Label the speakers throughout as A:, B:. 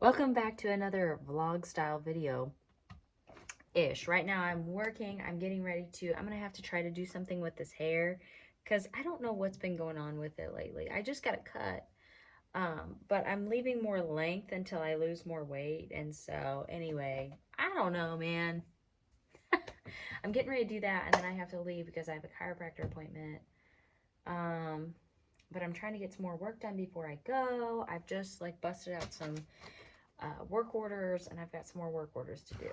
A: Welcome back to another vlog style video-ish. Right now I'm working, I'm getting ready to, I'm gonna have to try to do something with this hair because I don't know what's been going on with it lately. I just got it cut, but I'm leaving more length until I lose more weight. And so anyway, I don't know, man. I'm getting ready to do that and then I have to leave because I have a chiropractor appointment. But I'm trying to get some more work done before I go. I've just like busted out some work orders, and I've got some more work orders to do.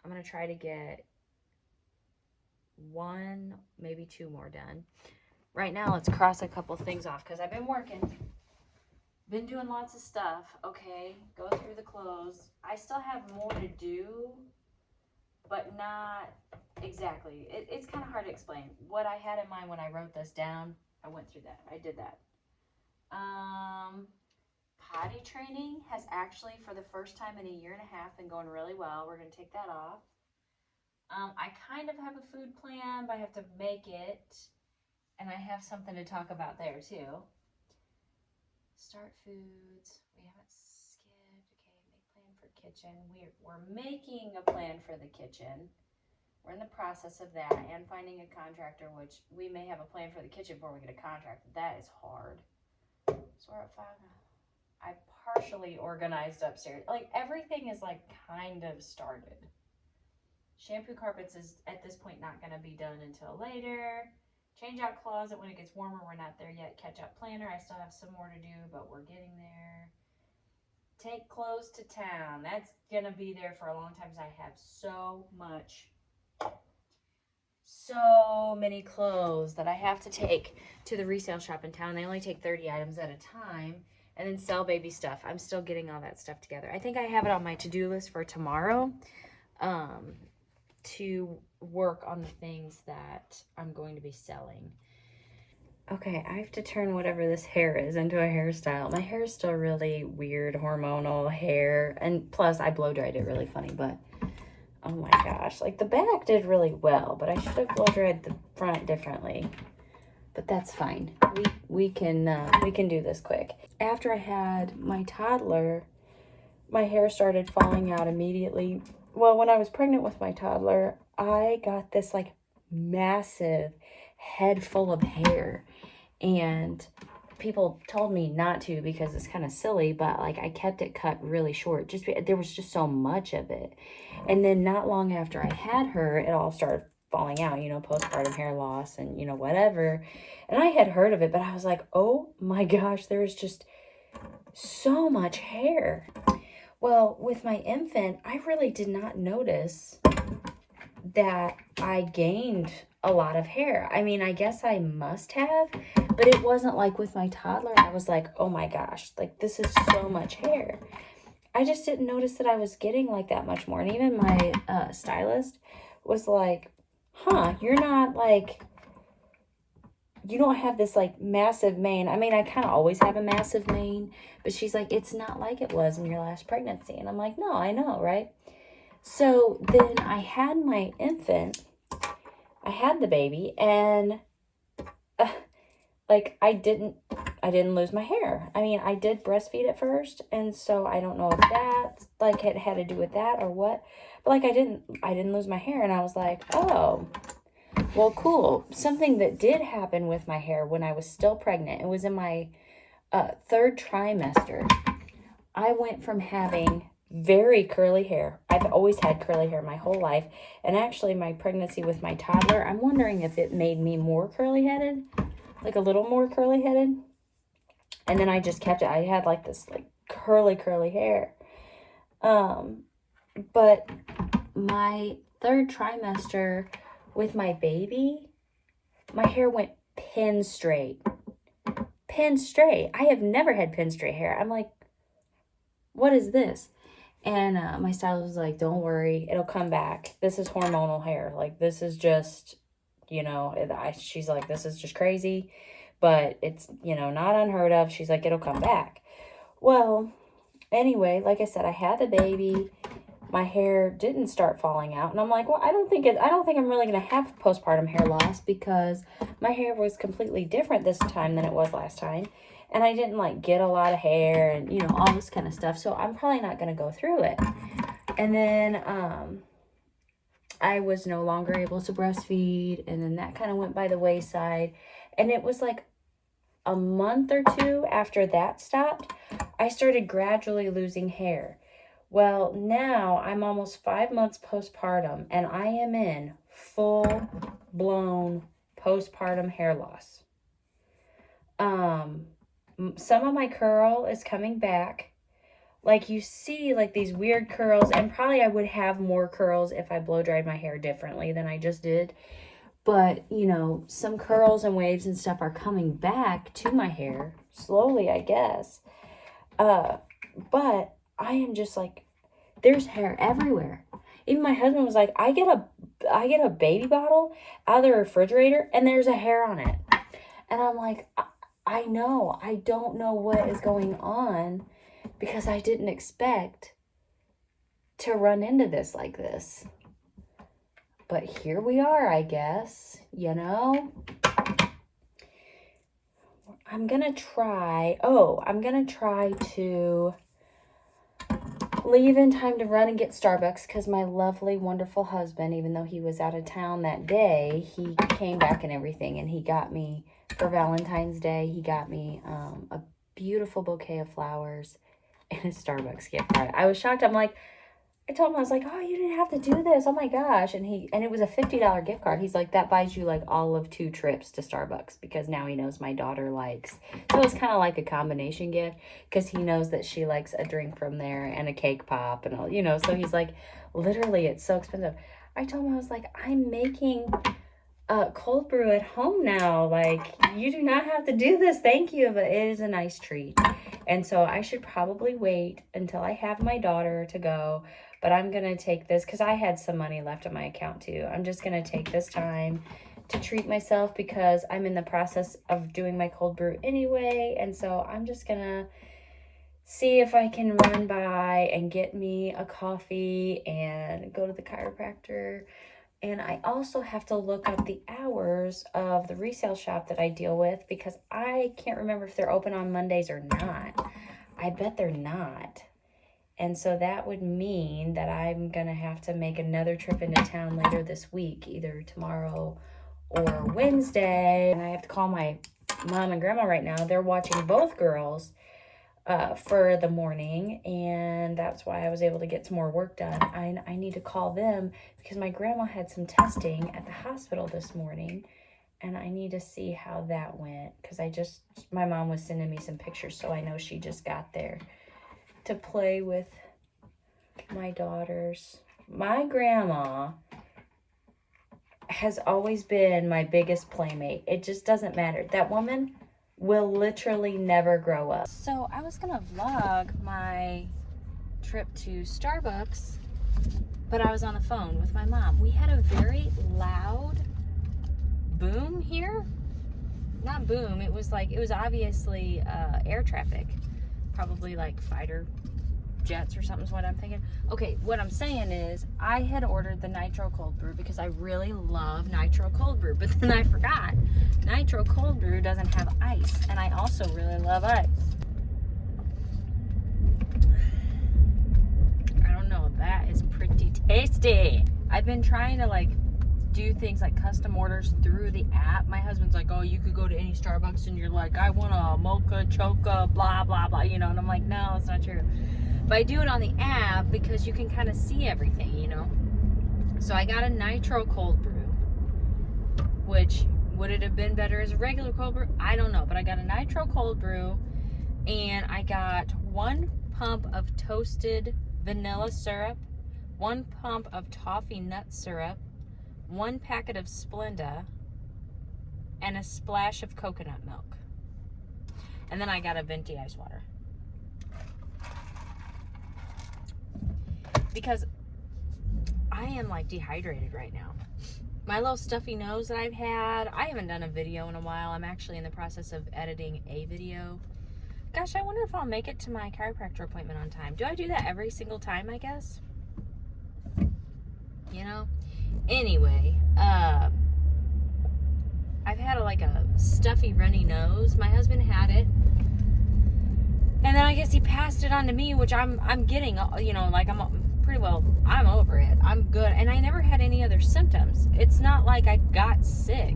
A: I'm going to try to get one, maybe two more done. Right now, let's cross a couple things off because I've been working. Been doing lots of stuff. Okay, go through the clothes. I still have more to do, but not exactly. It's kind of hard to explain. What I had in mind when I wrote this down, I went through that. I did that. Potty training has actually, for the first time in a year and a half, been going really well. We're going to take that off. I kind of have a food plan, but I have to make it. And I have something to talk about there, too. Start foods. We haven't skipped. Okay, make plan for kitchen. We're making a plan for the kitchen. We're in the process of that and finding a contractor, which we may have a plan for the kitchen before we get a contractor. That is hard. So we're at 5 now. I partially organized upstairs. Like, everything is, like, kind of started. Shampoo carpets is, at this point, not going to be done until later. Change out closet when it gets warmer. We're not there yet. Catch up planner. I still have some more to do, but we're getting there. Take clothes to town. That's going to be there for a long time because I have so many clothes that I have to take to the resale shop in town. They only take 30 items at a time. And then sell baby stuff. I'm still getting all that stuff together. I think I have it on my to-do list for tomorrow to work on the things that I'm going to be selling. Okay, I have to turn whatever this hair is into a hairstyle. My hair is still really weird, hormonal hair. And plus, I blow-dried it really funny, but oh my gosh. Like, the back did really well, but I should have blow-dried the front differently. But that's fine. We can do this quick. After I had my toddler, my hair started falling out immediately. Well, when I was pregnant with my toddler, I got this like massive head full of hair, and people told me not to because it's kind of silly, but like I kept it cut really short. There was just so much of it. And then not long after I had her, it all started falling out, postpartum hair loss and, whatever. And I had heard of it, but I was like, oh my gosh, there's just so much hair. Well, with my infant, I really did not notice that I gained a lot of hair. I mean, I guess I must have, but it wasn't like with my toddler. I was like, oh my gosh, like this is so much hair. I just didn't notice that I was getting like that much more. And even my stylist was like, you're not like, you don't have this like massive mane. I mean, I kind of always have a massive mane, but she's like, it's not like it was in your last pregnancy. And I'm like, no, I know, right? So then I had my infant, I had the baby, and like I didn't lose my hair. I mean, I did breastfeed at first, and so I don't know if that like it had to do with that or what. But like I didn't lose my hair, and I was like, oh, well, cool. Something that did happen with my hair when I was still pregnant, it was in my 3rd trimester. I went from having very curly hair. I've always had curly hair my whole life. And actually, my pregnancy with my toddler, I'm wondering if it made me more curly-headed, like a little more curly-headed. And then I just kept it. I had like this like curly hair. But my 3rd trimester with my baby, my hair went pin straight. Pin straight. I have never had pin straight hair. I'm like, what is this? And my stylist was like, don't worry, it'll come back. This is hormonal hair. Like, this is just, she's like, this is just crazy, but it's, not unheard of. She's like, it'll come back. Well, anyway, like I said, I had the baby. My hair didn't start falling out. And I'm like, well, I don't think I'm really going to have postpartum hair loss because my hair was completely different this time than it was last time. And I didn't like get a lot of hair and, you know, all this kind of stuff. So I'm probably not going to go through it. And then I was no longer able to breastfeed. And then that kind of went by the wayside. And it was like a month or two after that stopped, I started gradually losing hair. Well, now I'm almost 5 months postpartum and I am in full-blown postpartum hair loss. Some of my curl is coming back. Like you see like these weird curls, and probably I would have more curls if I blow dried my hair differently than I just did. But, you know, some curls and waves and stuff are coming back to my hair. Slowly, I guess. But I am just like, there's hair everywhere. Even my husband was like, I get a baby bottle out of the refrigerator and there's a hair on it. And I'm like, I know. I don't know what is going on because I didn't expect to run into this like this. But here we are, I guess, you know. I'm going to try to leave in time to run and get Starbucks because my lovely, wonderful husband, even though he was out of town that day, he came back and everything, and he got me, for Valentine's Day, he got me a beautiful bouquet of flowers and a Starbucks gift card. I was shocked. I'm like, I told him, I was like, oh, you didn't have to do this. Oh my gosh. And it was a $50 gift card. He's like, that buys you like all of 2 trips to Starbucks because now he knows my daughter likes. So it's kind of like a combination gift because he knows that she likes a drink from there and a cake pop and all, you know. So he's like, literally, it's so expensive. I told him, I was like, I'm making cold brew at home now. Like, you do not have to do this. Thank you. But it is a nice treat. And so I should probably wait until I have my daughter to go. But I'm going to take this because I had some money left in my account too. I'm just going to take this time to treat myself because I'm in the process of doing my cold brew anyway. And so I'm just going to see if I can run by and get me a coffee and go to the chiropractor. And I also have to look up the hours of the resale shop that I deal with because I can't remember if they're open on Mondays or not. I bet they're not. And so that would mean that I'm going to have to make another trip into town later this week, either tomorrow or Wednesday. And I have to call my mom and grandma right now. They're watching both girls for the morning, and that's why I was able to get some more work done. I need to call them because my grandma had some testing at the hospital this morning, and I need to see how that went because my mom was sending me some pictures, so I know she just got there to play with my daughters. My grandma has always been my biggest playmate. It just doesn't matter. That woman will literally never grow up. So I was gonna vlog my trip to Starbucks, but I was on the phone with my mom. We had a very loud boom here. Not boom, it was obviously air traffic. Probably like fighter jets or something is what I'm thinking. Okay, what I'm saying is I had ordered the Nitro Cold Brew because I really love Nitro Cold Brew, but then I forgot Nitro Cold Brew doesn't have ice, and I also really love ice. I don't know, that is pretty tasty. I've been trying to like do things like custom orders through the app. My husband's like, oh, you could go to any Starbucks and you're like, I want a mocha, choca, blah, blah, blah, you know, and I'm like, no, it's not true. But I do it on the app because you can kind of see everything, you know. So I got a Nitro Cold Brew, which, would it have been better as a regular cold brew? I don't know, but I got a Nitro Cold Brew, and I got 1 pump of toasted vanilla syrup, 1 pump of toffee nut syrup, 1 packet of Splenda, and a splash of coconut milk. And then I got a venti ice water. Because I am like dehydrated right now. My little stuffy nose that I've had, I haven't done a video in a while. I'm actually in the process of editing a video. Gosh, I wonder if I'll make it to my chiropractor appointment on time. Do I do that every single time, I guess? You know? Anyway, I've had a stuffy runny nose. My husband had it And then I guess he passed it on to me, which I'm getting, you know, like I'm pretty well, I'm over it. I'm good. And I never had any other symptoms. It's not like I got sick.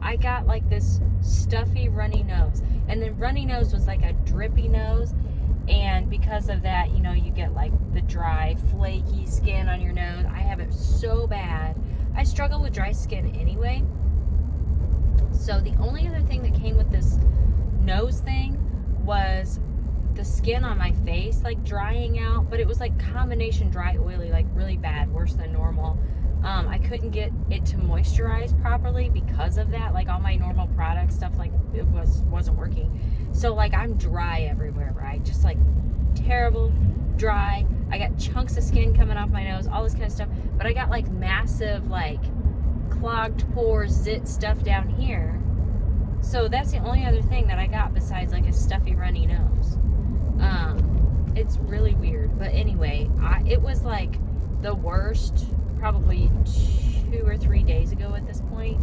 A: I got like this stuffy runny nose. And the runny nose was like a drippy nose. And because of that, you know, you get like the dry, flaky skin on your nose. I have it so bad. I struggle with dry skin anyway. So the only other thing that came with this nose thing was the skin on my face like drying out, but it was like combination dry, oily, like really bad, worse than normal. I couldn't get it to moisturize properly because of that. Like all my normal product stuff, like it wasn't working. So like I'm dry everywhere, right? Just like terrible, dry. I got chunks of skin coming off my nose, all this kind of stuff. But I got like massive, like clogged pores, zit stuff down here. So that's the only other thing that I got besides like a stuffy runny nose. It's really weird. But anyway, it was like the worst probably 2 or 3 days ago at this point.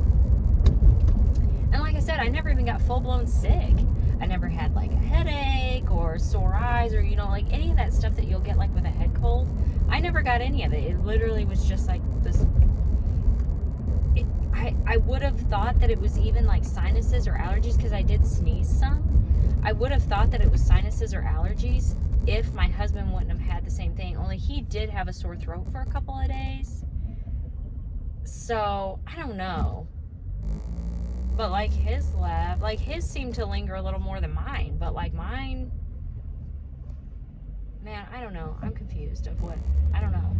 A: And like I said, I never even got full-blown sick. I never had like a headache or sore eyes or, you know, like any of that stuff that you'll get like with a head cold. I never got any of it. It literally was just like this. I would have thought that it was even like sinuses or allergies because I did sneeze some. I would have thought that it was sinuses or allergies if my husband wouldn't have had the same thing. Only he did have a sore throat for a couple of days. So, I don't know. But like his seemed to linger a little more than mine. But like mine, man, I don't know. I'm confused of what, I don't know.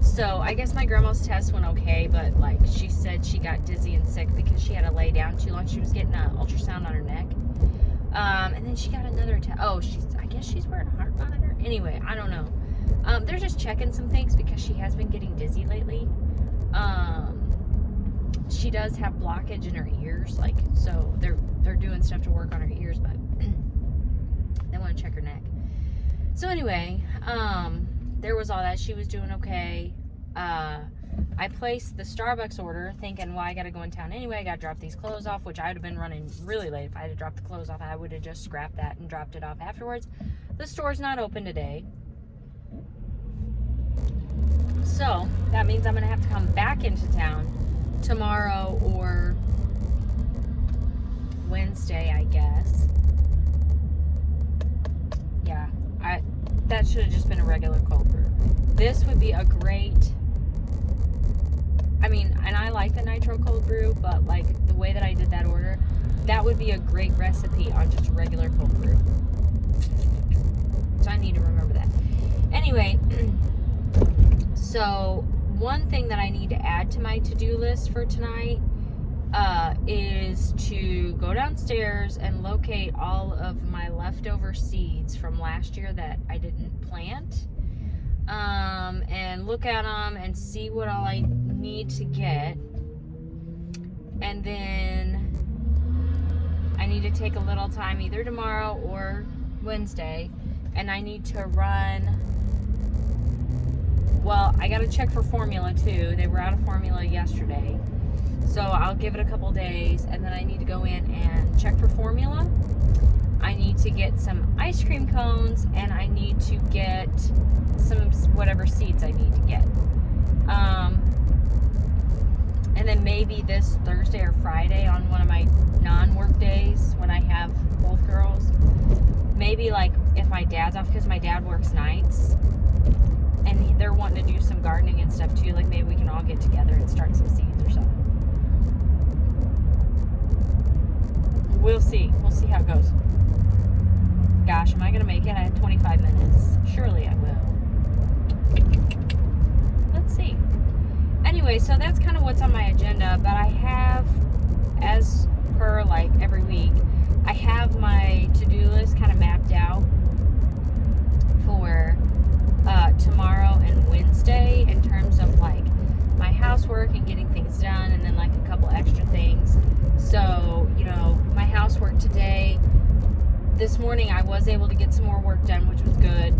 A: So I guess my grandma's test went okay, but like she said she got dizzy and sick because she had to lay down too long. She was getting an ultrasound on her neck. And then she got another test. I guess she's wearing a heart monitor. Anyway, I don't know. They're just checking some things because she has been getting dizzy lately. She does have blockage in her ears, like, so they're doing stuff to work on her ears, but they want to check her neck. So anyway, there was all that. She was doing okay. I placed the Starbucks order thinking, well, I got to go in town anyway. I got to drop these clothes off, which I would have been running really late. If I had to drop the clothes off, I would have just scrapped that and dropped it off afterwards. The store's not open today. So that means I'm going to have to come back into town tomorrow or Wednesday, I guess. Yeah, that should have just been a regular cold brew. This would be a great, I mean, and I like the nitro cold brew, but like the way that I did that order, that would be a great recipe on just a regular cold brew. So I need to remember that. Anyway, so one thing that I need to add to my to-do list for tonight is to go downstairs and locate all of my leftover seeds from last year that I didn't plant, and look at them and see what all I need to get. And then I need to take a little time either tomorrow or Wednesday, and I need to run, well, I gotta check for formula too. They were out of formula yesterday, so I'll give it a couple days, and then I need to go in and check for formula. I need to get some ice cream cones, and I need to get some whatever seeds I need to get. And then maybe this Thursday or Friday on one of my non-work days when I have both girls, maybe like if my dad's off, because my dad works nights and they're wanting to do some gardening and stuff too, like maybe we can all get together and start some seeds or something. We'll see how it goes. Gosh, am I gonna make it? I have 25 minutes. Surely I will. Let's see. Anyway, so that's kind of what's on my agenda, but I have, as per like every week, I have my to-do list kind of mapped out for tomorrow and Wednesday in terms of like my housework and getting things done, and then like a couple extra things. So, you know, my housework today, this morning I was able to get some more work done, which was good.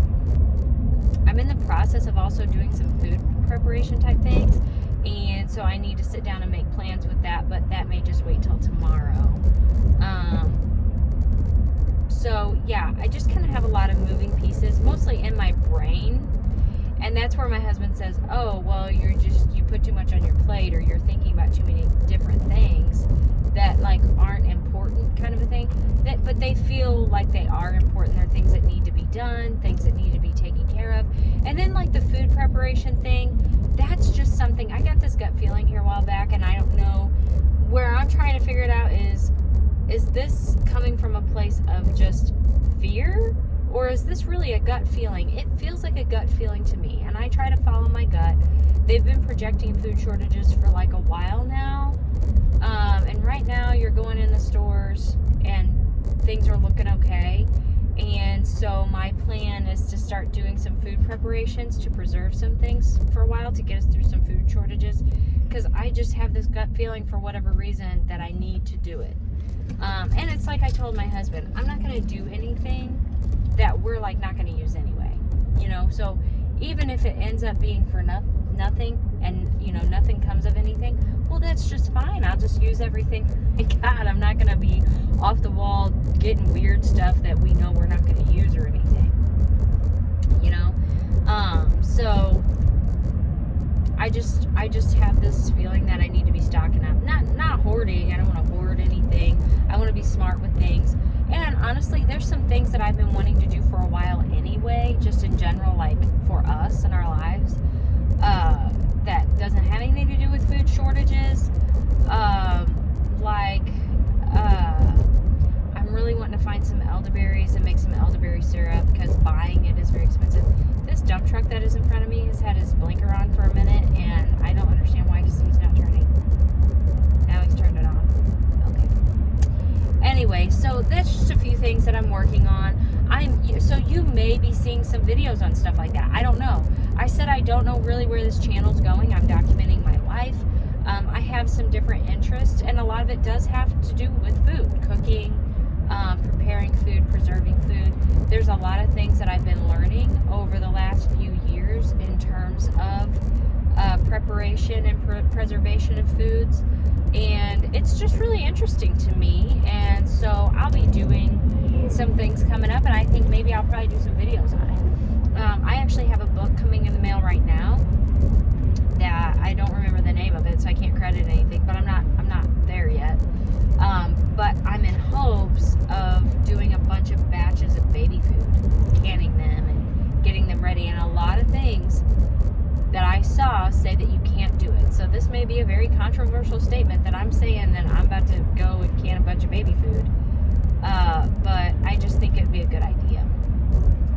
A: I'm in the process of also doing some food preparation type things, and so I need to sit down and make plans with that, but that may just wait till tomorrow. So yeah, I just kind of have a lot of moving pieces, mostly in my brain. And that's where my husband says, oh, well, you put too much on your plate, or you're thinking about too many different things that like aren't important, kind of a thing. But they feel like they are important. They're things that need to be done, things that need to be taken care of. And then like the food preparation thing, that's just something, I got this gut feeling here a while back, and I don't know, where I'm trying to figure it out is this coming from a place of just fear, or is this really a gut feeling? It feels like a gut feeling to me, and I try to follow my gut. They've been projecting food shortages for like a while now, and right now you're going in the stores and things are looking okay. And so my plan is to start doing some food preparations to preserve some things for a while to get us through some food shortages, because I just have this gut feeling for whatever reason that I need to do it. And it's like I told my husband, I'm not going to do anything that we're like not going to use anyway, you know. So even if it ends up being for nothing, and you know, nothing comes of anything, well, that's just fine. I'll just use everything I got. I'm not going to be off the wall getting weird stuff that we know we're not going to use or anything, you know. So I just have this feeling that I need to be stocking up, not hoarding. I don't want to hoard anything. I want to be smart with things. And honestly, there's some things that I've been wanting to do for a while anyway, just in general, like for us and our lives, that doesn't have anything to do with food shortages. I'm really wanting to find some elderberries and make some elderberry syrup, because buying it is very expensive. This dump truck that is in front of me has had his blinker on for a minute, and I don't understand why, because he's not turning. Now he's turned it off. Okay. Anyway, so that's just a few things that I'm working on. So you may be seeing some videos on stuff like that. I don't know. I said I don't know really where this channel's going. I'm documenting my life. I have some different interests, and a lot of it does have to do with food, cooking, preparing food, preserving food. There's a lot of things that I've been learning over the last few years in terms of preparation and preservation of foods, and it's just really interesting to me. And so I'll be doing some things coming up, and I think maybe I'll probably do some videos on it. I actually have a book coming in the mail right now that I don't remember the name of it, so I can't credit anything, but I'm not there yet. But I'm in hopes of doing a bunch of batches of baby food, canning them and getting them ready. And a lot of things that I saw say that you can't do it. So this may be a very controversial statement that I'm saying that I'm about to go and can a bunch of baby food. But I just think it'd be a good idea.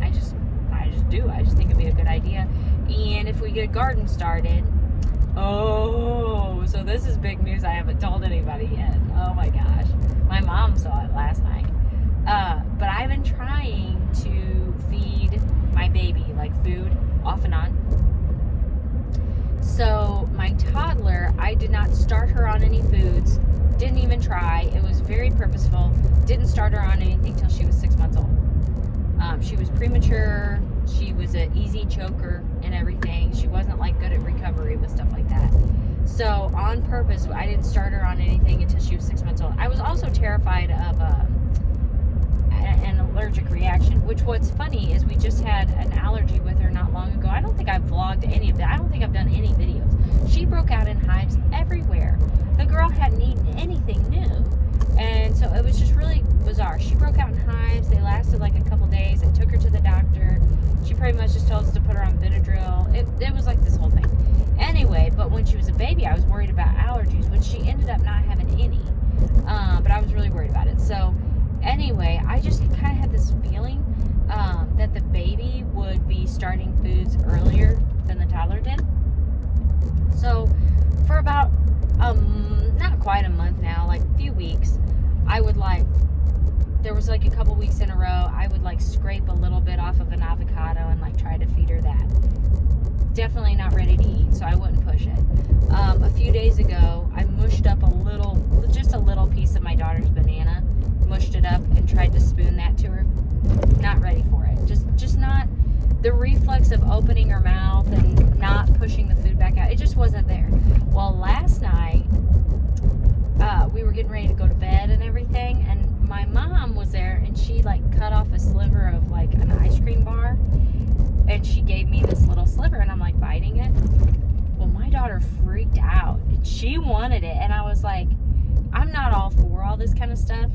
A: I just do. I just think it'd be a good idea. And if we get a garden started, so this is big news I haven't told anybody yet. Oh my gosh. My mom saw it last night. But I've been trying to feed my baby like food off and on. So my toddler, I did not start her on any foods. Didn't even try. It was very purposeful. Didn't start her on anything till she was 6 months old. She was premature. She was an easy choker and everything. She wasn't like good at recovery with stuff like that. So on purpose, I didn't start her on anything until she was 6 months old. I was also terrified of an allergic reaction, which what's funny is we just had an allergy with her not long ago. I don't think I've vlogged any of that. I don't think I've done any videos. She broke out in hives everywhere. The girl hadn't eaten anything new. And so it was just really bizarre. She broke out in hives. They lasted like a couple days. I took her to the doctor. She pretty much just told us to put her on Benadryl. It was like this whole thing. Anyway, but when she was a baby, I was worried about allergies, which she ended up not having any. But I was really worried about it. So anyway, I just kind of had this feeling that the baby would be starting foods earlier than the toddler did. So for about not quite a month now, like a few weeks, I would there was like a couple weeks in a row, I would like scrape a little bit off of an avocado and like try to feed her that. Definitely not ready to eat, so I wouldn't push it. A few days ago, I mushed up just a little piece of my daughter's banana, mushed it up and tried to spoon that to her. Not ready for it. Just not the reflex of opening her mouth and not pushing the food back out. It just wasn't there. Well, last night, we were getting ready to go to bed and everything, and my mom was there, and she like cut off a sliver of like an ice cream bar, and she gave me this little sliver, and I'm like biting it. Well, my daughter freaked out. She wanted it, and I was like, I'm not all for all this kind of stuff.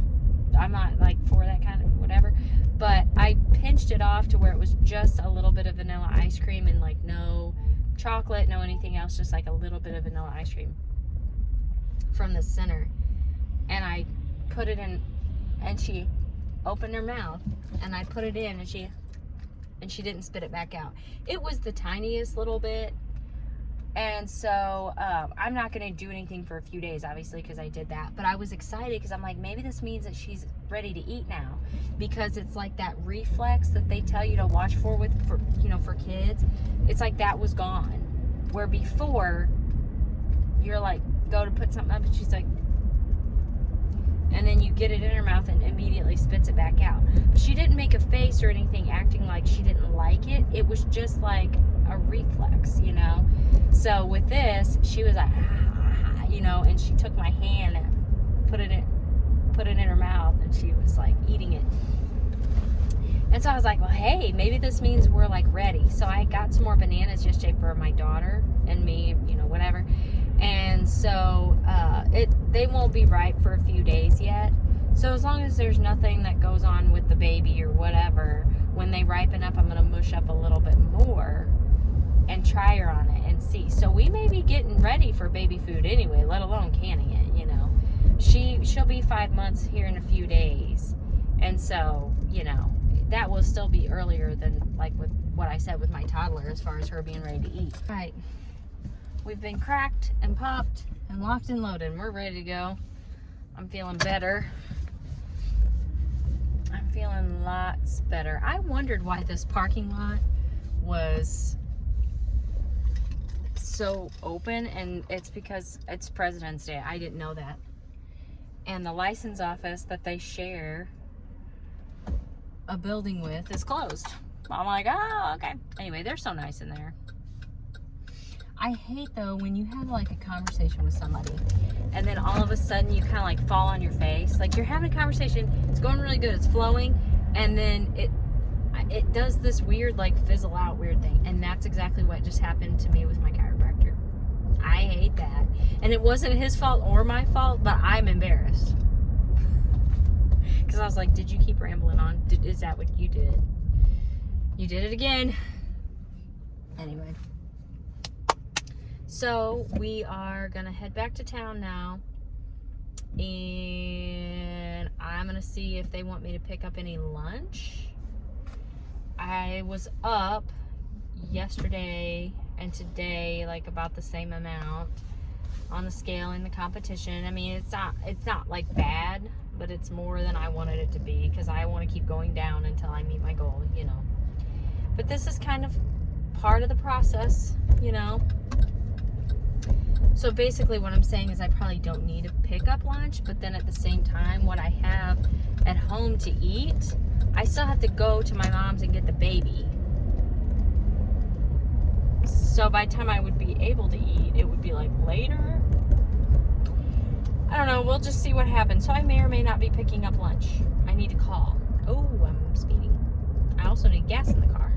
A: I'm not like for that kind of whatever. But I pinched it off to where it was just a little bit of vanilla ice cream and like no chocolate, no anything else, just like a little bit of vanilla ice cream from the center. And I put it in, and she opened her mouth, and I put it in, and she didn't spit it back out. It was the tiniest little bit. And so I'm not going to do anything for a few days, obviously, because I did that. But I was excited because I'm like, maybe this means that she's ready to eat now, because it's like that reflex that they tell you to watch for for kids. It's like that was gone, where before you're like, go to put something up, and she's like, and then you get it in her mouth and immediately spits it back out. But she didn't make a face or anything acting like she didn't like it. It was just like a reflex, So with this, she was like, and she took my hand and put it in her mouth, and she was like eating it. And so I was like, well, hey, maybe this means we're like ready. So I got some more bananas yesterday for my daughter and me, whatever. And so they won't be ripe for a few days yet. So as long as there's nothing that goes on with the baby or whatever, when they ripen up, I'm going to mush up a little bit more and try her on it and see. So we may be getting ready for baby food anyway, let alone canning it, She'll be 5 months here in a few days. And so, that will still be earlier than like with what I said with my toddler as far as her being ready to eat. All right. We've been cracked and popped and locked and loaded, and we're ready to go. I'm feeling better. I'm feeling lots better. I wondered why this parking lot was so open, and it's because it's President's Day. I didn't know that. And the license office that they share a building with is closed. I'm like, oh, okay. Anyway, they're so nice in there. I hate though when you have like a conversation with somebody and then all of a sudden you kind of like fall on your face. Like you're having a conversation, it's going really good, it's flowing, and then it does this weird like fizzle out weird thing. And that's exactly what just happened to me with my chiropractor. I hate that. And it wasn't his fault or my fault, but I'm embarrassed. Because I was like, did you keep rambling on? Is that what you did? You did it again. Anyway. So we are going to head back to town now. And I'm going to see if they want me to pick up any lunch. I was up yesterday and today like about the same amount on the scale in the competition. I mean, it's not like bad, but it's more than I wanted it to be because I want to keep going down until I meet my goal, But this is kind of part of the process, So basically what I'm saying is I probably don't need to pick up lunch, but then at the same time, what I have at home to eat, I still have to go to my mom's and get the baby. So by the time I would be able to eat, it would be like later. I don't know. We'll just see what happens. So I may or may not be picking up lunch. I need to call. Oh, I'm speeding. I also need gas in the car.